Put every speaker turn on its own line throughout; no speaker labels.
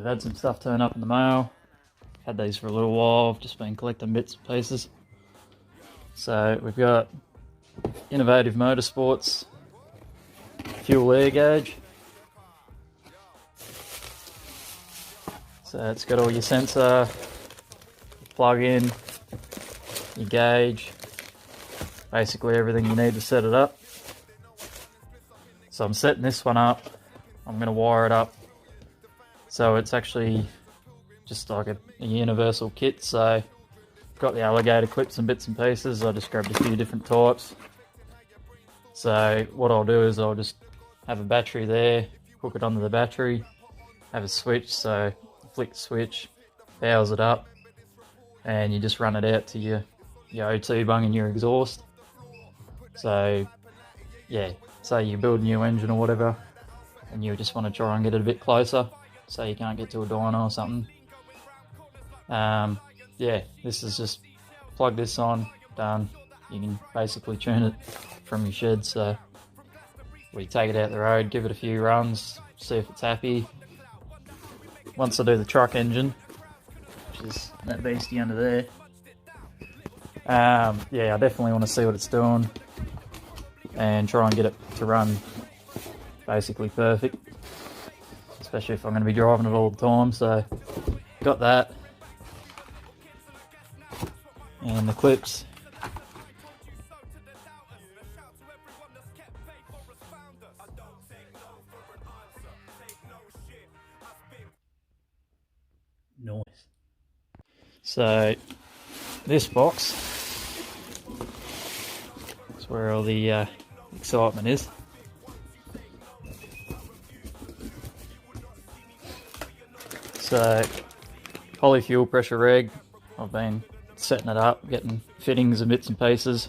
had some stuff turn up in the mail. Had these for a little while, I've just been collecting bits and pieces. So we've got Innovative Motorsports fuel air gauge. So it's got all your sensor, plug in, your gauge, basically everything you need to set it up. So I'm setting this one up. I'm going to wire it up. So it's actually just like a universal kit. So I've got the alligator clips and bits and pieces. I just grabbed a few different types. So what I'll do is I'll just have a battery there, hook it onto the battery, have a switch, so flick the switch, powers it up, and you just run it out to your OT bung and your exhaust. So yeah, say you build a new engine or whatever, and you just want to try and get it a bit closer, so you can't get to a dyno or something. Yeah, this is just plug this on, done. You can basically tune it from your shed. So we take it out the road, give it a few runs, see if it's happy. Once I do the truck engine, which is that beastie under there, yeah, I definitely want to see what it's doing and try and get it to run basically perfect, especially if I'm going to be driving it all the time. So got that, and the clips. Nice. So this box is where all the excitement is. So poly fuel pressure reg, I've been setting it up, getting fittings and bits and pieces.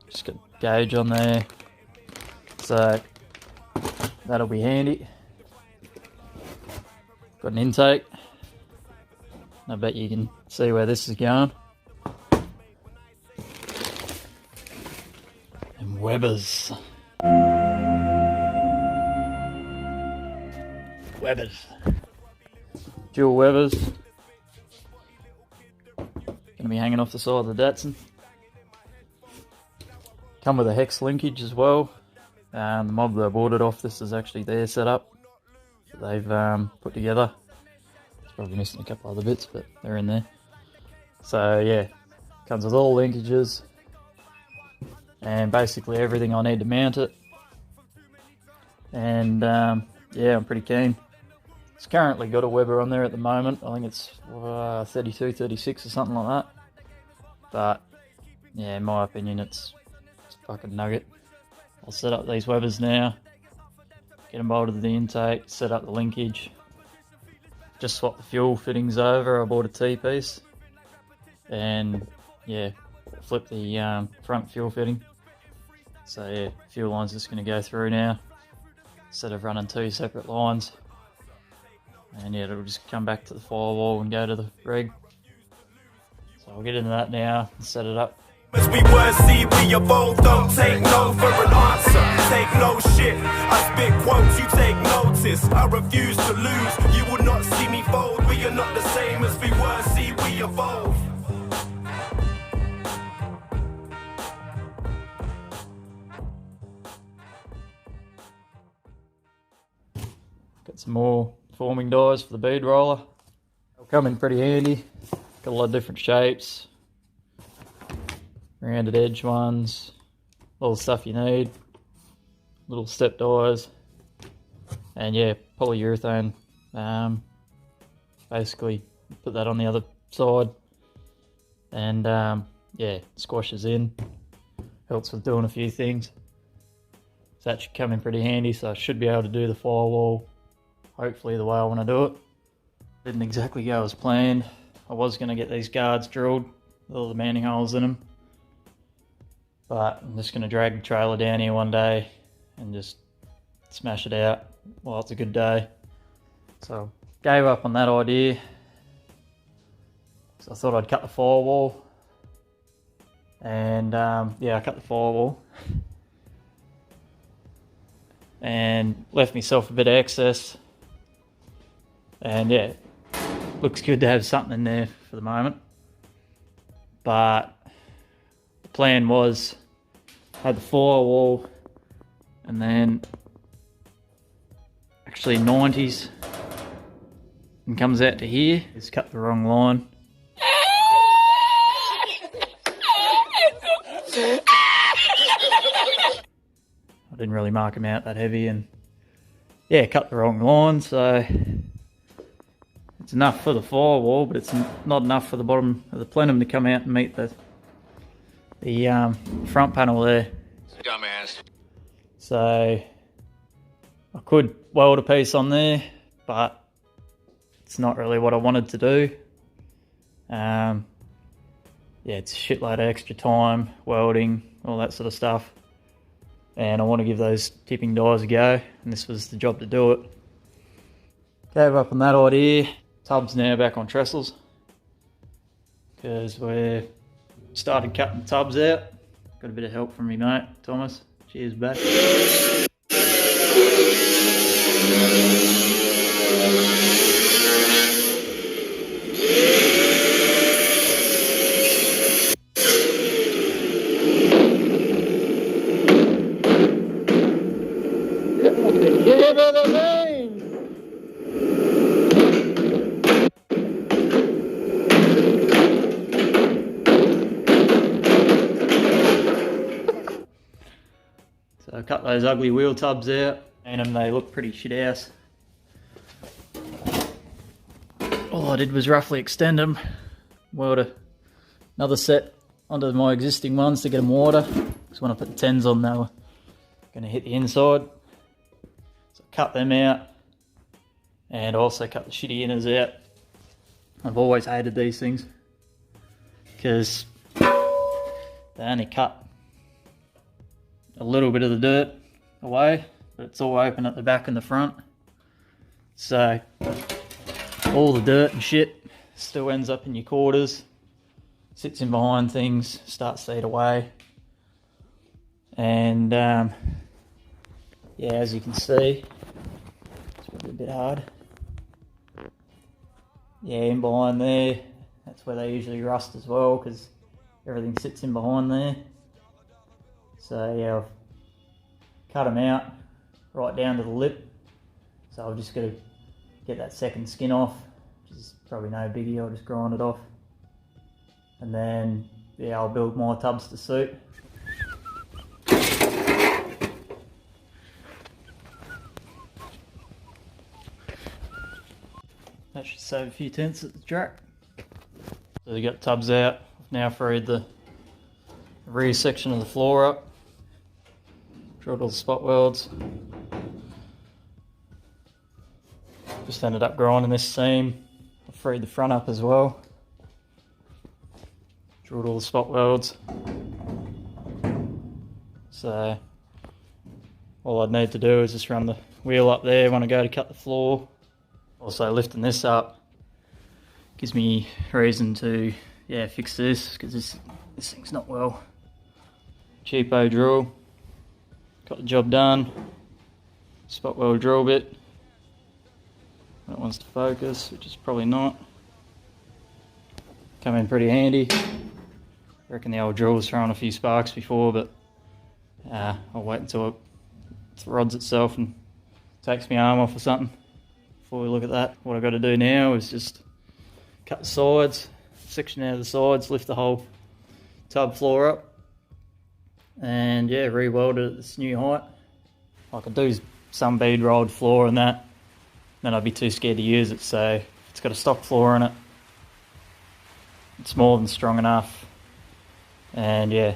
Just got a gauge on there, so that'll be handy. Got an intake. I bet you can see where this is going. And Weber's. Dual Weber's. Gonna be hanging off the side of the Datsun. Come with a hex linkage as well. The mob that I bought it off, this is actually their setup that they've put together. Probably missing a couple other bits, but they're in there. So yeah, comes with all linkages and basically everything I need to mount it. And yeah, I'm pretty keen. It's currently got a Weber on there at the moment. I think it's 32, 36 or something like that. But yeah, in my opinion, it's a fucking nugget. I'll set up these Webers now, get them bolted to the intake, set up the linkage. Just swapped the fuel fittings over. I bought a T-piece, and yeah, flip the front fuel fitting. So yeah, fuel line's just going to go through now instead of running two separate lines. And yeah, it'll just come back to the firewall and go to the reg. So I'll get into that now and set it up.
As we were, see, we evolve, don't take no for an answer, take no shit. I spit quotes, you take notice, I refuse to lose. You will not see me fold, we are not the same as we were, see, we evolve.
Got some more forming dies for the bead roller. They'll come in pretty handy, got a lot of different shapes. Rounded edge ones, all the stuff you need, little step dies, and yeah, polyurethane. Basically put that on the other side, and yeah, squashes in, helps with doing a few things. So that should come in pretty handy, so I should be able to do the firewall hopefully the way I want to do it. Didn't exactly go as planned. I was going to get these guards drilled with all the mounting holes in them, but I'm just going to drag the trailer down here one day and just smash it out while it's a good day. So gave up on that idea. So I thought I'd cut the firewall. And yeah, I cut the firewall. And left myself a bit of excess. And yeah, looks good to have something in there for the moment. But the plan was, had the firewall and then actually 90s and comes out to here. It's cut the wrong line. I didn't really mark them out that heavy, and yeah, cut the wrong line, so it's enough for the firewall, but it's not enough for the bottom of the plenum to come out and meet the front panel there.
Dumbass.
So I could weld a piece on there, but it's not really what I wanted to do. Yeah, it's a shitload of extra time, welding, all that sort of stuff. And I want to give those tipping dies a go, and this was the job to do it. Gave up on that idea. Tub's now back on trestles because we're started cutting the tubs out. Got a bit of help from me mate, Thomas. Cheers back. So I cut those ugly wheel tubs out, and they look pretty shit house. All I did was roughly extend them, weld another set onto my existing ones to get them wider, because when I put the 10s on they were going to hit the inside. So I cut them out, and also cut the shitty inners out. I've always hated these things, because they only cut a little bit of the dirt away, but it's all open at the back and the front. So all the dirt and shit still ends up in your quarters, sits in behind things, starts to eat away. And yeah, as you can see, it's probably a bit hard. Yeah, in behind there, that's where they usually rust as well, because everything sits in behind there. So yeah, I've cut them out right down to the lip. So I've just got to get that second skin off, which is probably no biggie. I'll just grind it off. And then yeah, I'll build more tubs to suit. That should save a few tenths at the track. So we got tubs out. I've now freed the rear section of the floor up. Drilled all the spot welds. Just ended up grinding this seam. I freed the front up as well. Drilled all the spot welds. So all I'd need to do is just run the wheel up there when I go to cut the floor. Also lifting this up gives me reason to fix this, because this thing's not well. Cheapo drill. Got the job done. Spot weld drill bit. That wants to focus, which is probably not. Come in pretty handy. Reckon the old drill was throwing a few sparks before, but I'll wait until it rods itself and takes my arm off or something before we look at that. What I've got to do now is just cut the sides, section out of the sides, lift the whole tub floor up, and yeah, re-weld it at this new height. I could do some bead rolled floor and that, then I'd be too scared to use it, so it's got a stock floor in it. It's more than strong enough, and yeah, you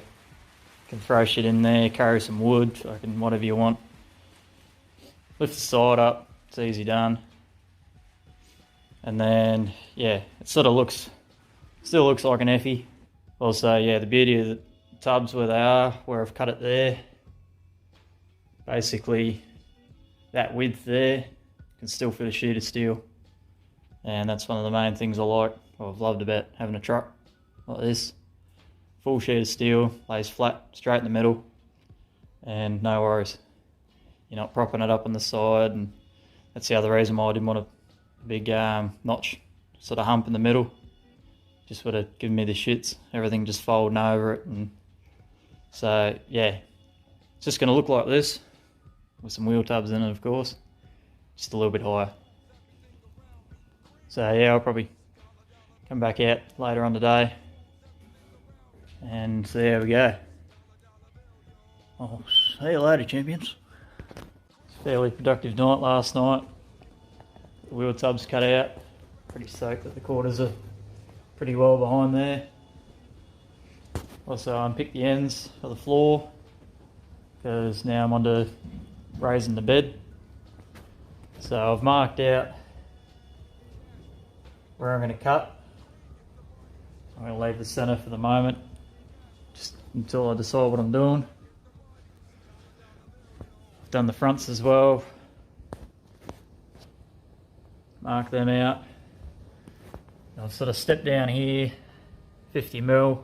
can throw shit in there, carry some wood, fucking whatever you want. Lift the side up, it's easy done. And then yeah, it sort of still looks like an Effie. Also yeah, the beauty of the tubs where they are, where I've cut it there, basically that width there can still fit a sheet of steel, and that's one of the main things I like, or I've loved about having a truck like this. Full sheet of steel, lays flat, straight in the middle, and no worries. You're not propping it up on the side, and that's the other reason why I didn't want to big notch sort of hump in the middle. Just would have given me the shits. Everything just folding over it, and so yeah, it's just going to look like this with some wheel tubs in it, of course, just a little bit higher. So yeah, I'll probably come back out later on today, and so there we go. I'll see you later, champions. It's a fairly productive night last night. The wheel tubs cut out. Pretty stoked that the quarters are pretty well behind there. Also unpicked the ends of the floor because now I'm onto raising the bed. So I've marked out where I'm going to cut. I'm going to leave the centre for the moment, just until I decide what I'm doing. I've done the fronts as well. Mark them out. I've sort of stepped down here 50mm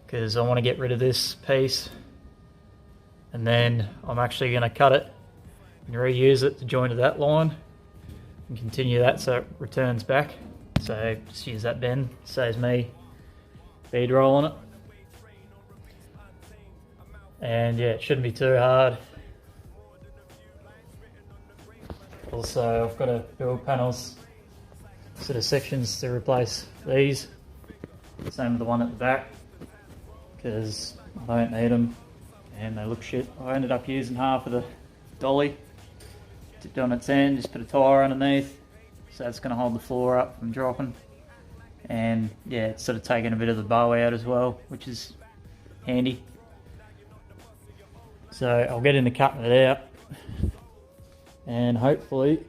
because I want to get rid of this piece, and then I'm actually going to cut it and reuse it to join to that line and continue that so it returns back. So just use that bend, saves me bead rolling it. And yeah, it shouldn't be too hard. Also, I've got to build panels, sort of sections to replace these. Same with the one at the back, because I don't need them and they look shit. I ended up using half of the dolly, tipped on its end, just put a tyre underneath, so that's going to hold the floor up from dropping. And yeah, it's sort of taken a bit of the bow out as well, which is handy. So I'll get into cutting it out, and hopefully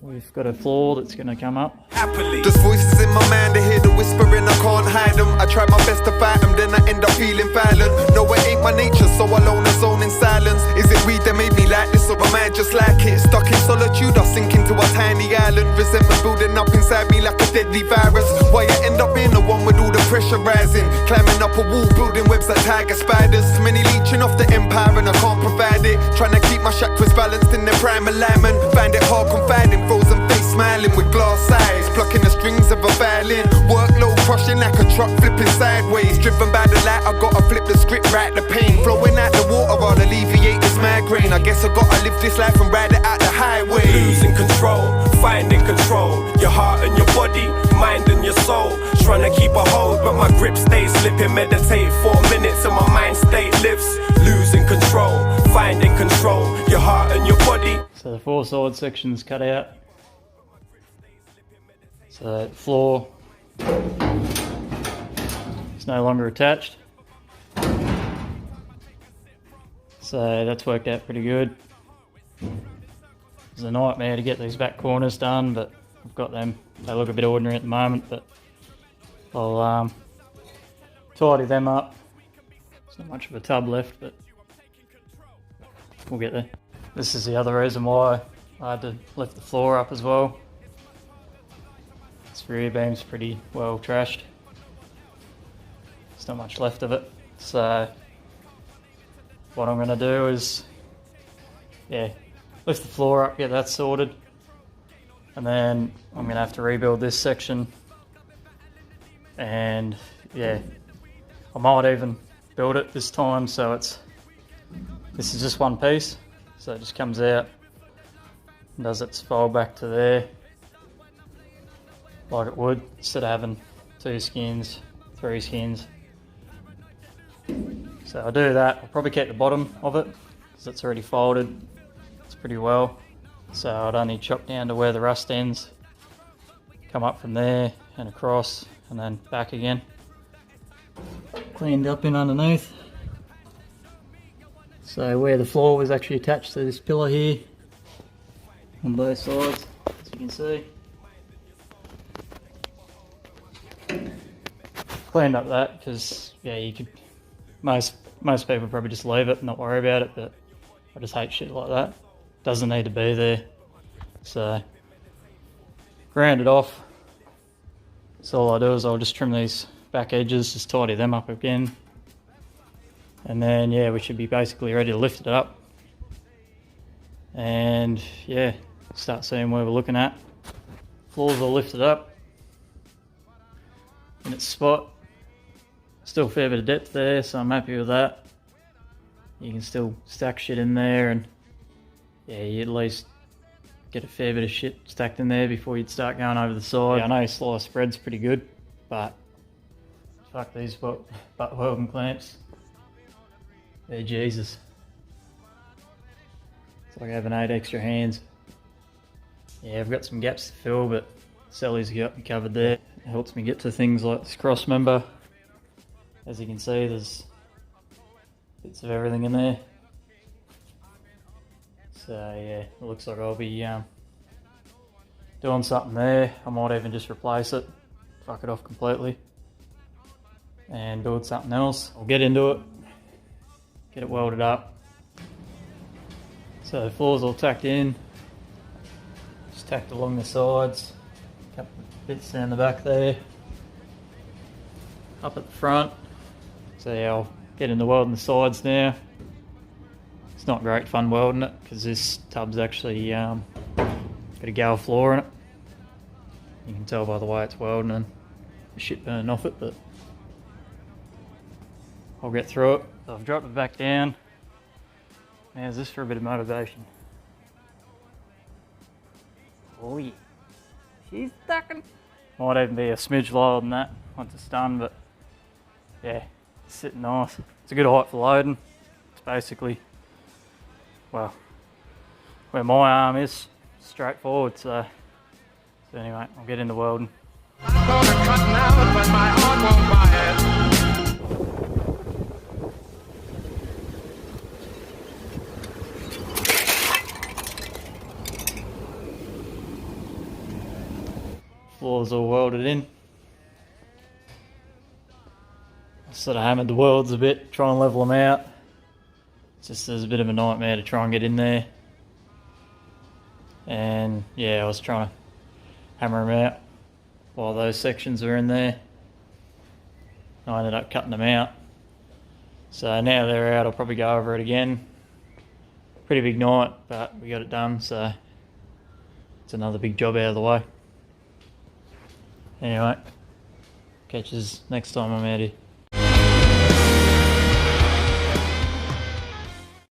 we've got a floor that's going to come up.
There's voices in my mind, I hear the whispering, I can't hide them. I try my best to fight them, then I end up feeling violent. No, it ain't my nature, so I alone and zone in silence. Is it weed that made me like this, or am I just like it? Stuck in solitude, I sink into a tiny island. Resentment building up inside me like a deadly virus. Why I end up being the one with all the pressure rising? Climbing up a wall, building webs like tiger spiders. Many leeching off the empire and I can't provide it. Trying to keep my chakras balanced in their prime alignment. Find it hard confiding, frozen face smiling with glass eyes, plucking the strings of a violin. Workload crushing like a truck flipping sideways. Driven by the light, I gotta flip the script, write the pain. Flowing out the water, I'll alleviate this migraine. I guess I gotta live this life and ride it out the highway. Losing control, finding control. Your heart and your body, mind and your soul. Trying to keep a hold, but my grip stays slipping. Meditate 4 minutes and my mind state lifts. Losing control, finding control. Your heart and your body.
So the 4 side sections cut out. So the floor is no longer attached. So that's worked out pretty good. It was a nightmare to get these back corners done, but I've got them. They look a bit ordinary at the moment, but I'll tidy them up. There's not much of a tub left, but we'll get there. This is the other reason why I had to lift the floor up as well. This rear beam's pretty well trashed. There's not much left of it. So what I'm going to do is, yeah, lift the floor up, get that sorted. And then I'm going to have to rebuild this section. And yeah, I might even build it this time so this is just one piece. So it just comes out and does its fold back to there, like it would, instead of having 2 skins, 3 skins. So I'll do that. I'll probably keep the bottom of it because it's already folded. It's pretty well. So I'd only chop down to where the rust ends, come up from there and across and then back again. Cleaned up in underneath. So where the floor was actually attached to this pillar here on both sides, as you can see. Cleaned up that because yeah, you could, most people probably just leave it and not worry about it, but I just hate shit like that. Doesn't need to be there. So ground it off. So all I do is I'll just trim these back edges, just tidy them up again. And then yeah, we should be basically ready to lift it up. And yeah, start seeing where we're looking at. Floors all lifted up in its spot. Still a fair bit of depth there, so I'm happy with that. You can still stack shit in there, and yeah, you at least get a fair bit of shit stacked in there before you'd start going over the side. Yeah, I know slice spread's pretty good, but fuck these butt welding clamps. They're Jesus. It's like having 8 extra hands. Yeah, I've got some gaps to fill, but Sally's got me covered there. It helps me get to things like this cross member. As you can see, there's bits of everything in there. So yeah, it looks like I'll be doing something there. I might even just replace it, fuck it off completely, and build something else. I'll get into it, get it welded up. So the floor's all tacked in, just tacked along the sides, a couple of bits down the back there, up at the front. So yeah, I'll get into welding the sides now. It's not great fun welding it because this tub's actually got a gal floor in it. You can tell by the way it's welding and the shit burning off it, but I'll get through it. So I've dropped it back down. Now is this for a bit of motivation? Oh yeah, she's ducking. Might even be a smidge lower than that once it's done, but yeah, it's sitting nice. It's a good height for loading. It's basically, well, where my arm is, straight forward. So anyway, I'll get into welding.
I'm gonna cut now, but my arm won't buy it.
Floor's all welded in. I sort of hammered the welds a bit, try and level them out. It's just there's a bit of a nightmare to try and get in there. And yeah, I was trying to hammer them out while those sections were in there. I ended up cutting them out. So now they're out, I'll probably go over it again. Pretty big night, but we got it done, so it's another big job out of the way. Anyway, catch us next time I'm out here.